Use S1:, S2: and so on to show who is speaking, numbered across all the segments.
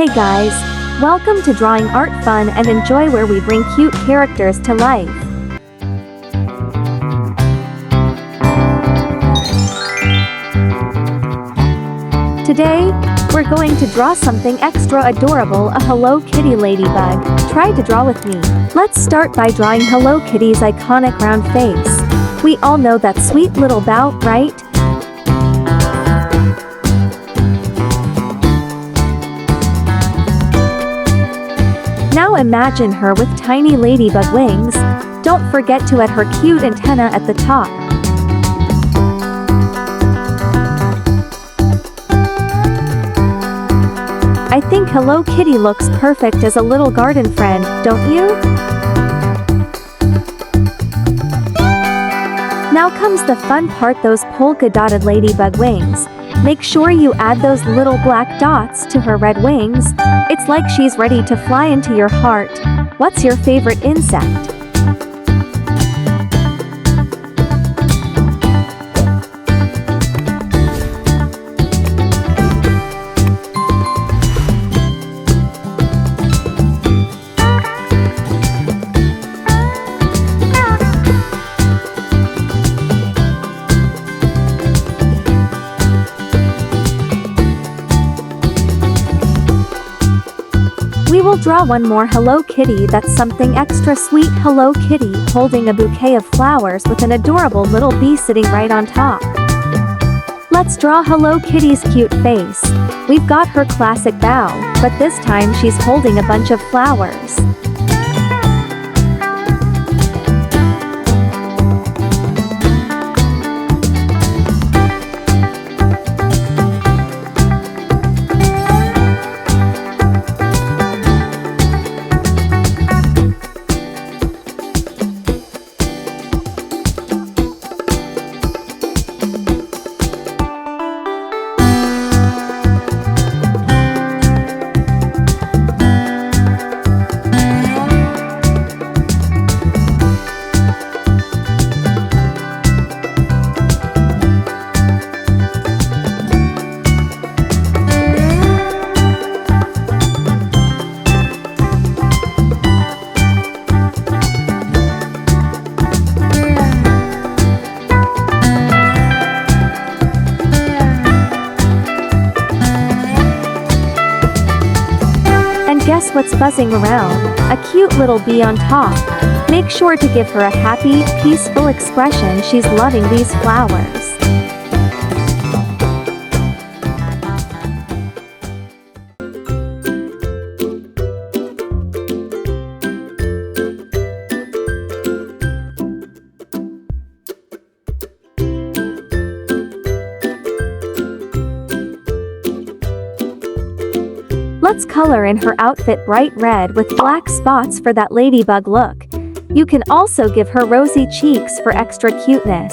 S1: Hey guys, welcome to Drawing Art Fun and Enjoy, where we bring cute characters to life. Today, we're going to draw something extra adorable, a Hello Kitty ladybug. Try to draw with me. Let's start by drawing Hello Kitty's iconic round face. We all know that sweet little bow, right? Now imagine her with tiny ladybug wings. Don't forget to add her cute antenna at the top. I think Hello Kitty looks perfect as a little garden friend, don't you? Now comes the fun part, those polka-dotted ladybug wings. Make sure you add those little black dots to her red wings. It's like she's ready to fly into your heart. What's your favorite insect? We will draw one more Hello Kitty that's something extra sweet. Hello Kitty holding a bouquet of flowers with an adorable little bee sitting right on top. Let's draw Hello Kitty's cute face. We've got her classic bow, but this time she's holding a bunch of flowers. Guess what's buzzing around? A cute little bee on top. Make sure to give her a happy, peaceful expression. She's loving these flowers. Let's color in her outfit bright red with black spots for that ladybug look. You can also give her rosy cheeks for extra cuteness.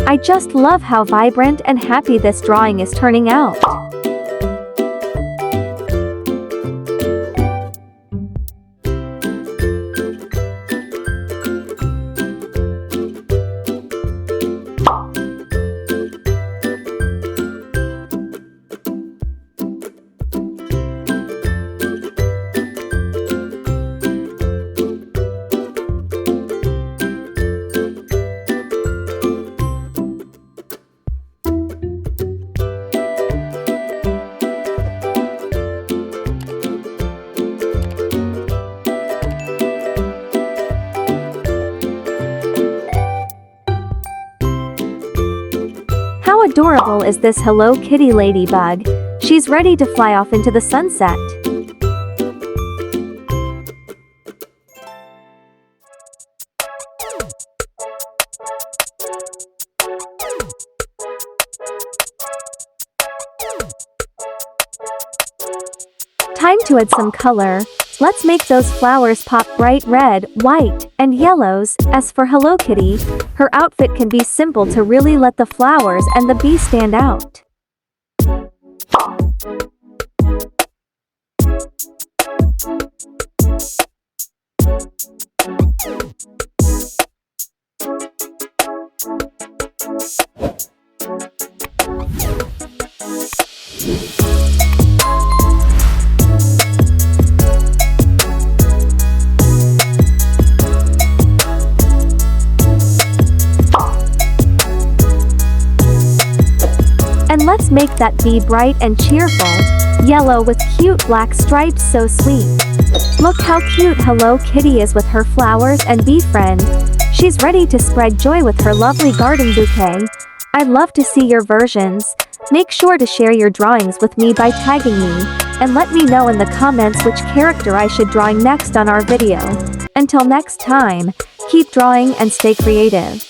S1: I just love how vibrant and happy this drawing is turning out. How adorable is this Hello Kitty ladybug? She's ready to fly off into the sunset. Time to add some color. Let's make those flowers pop bright red, white, and yellows. As for Hello Kitty, her outfit can be simple to really let the flowers and the bee stand out. Let's make that bee bright and cheerful. Yellow with cute black stripes, so sweet. Look how cute Hello Kitty is with her flowers and bee friend. She's ready to spread joy with her lovely garden bouquet. I'd love to see your versions. Make sure to share your drawings with me by tagging me, and let me know in the comments which character I should draw next on our video. Until next time, keep drawing and stay creative.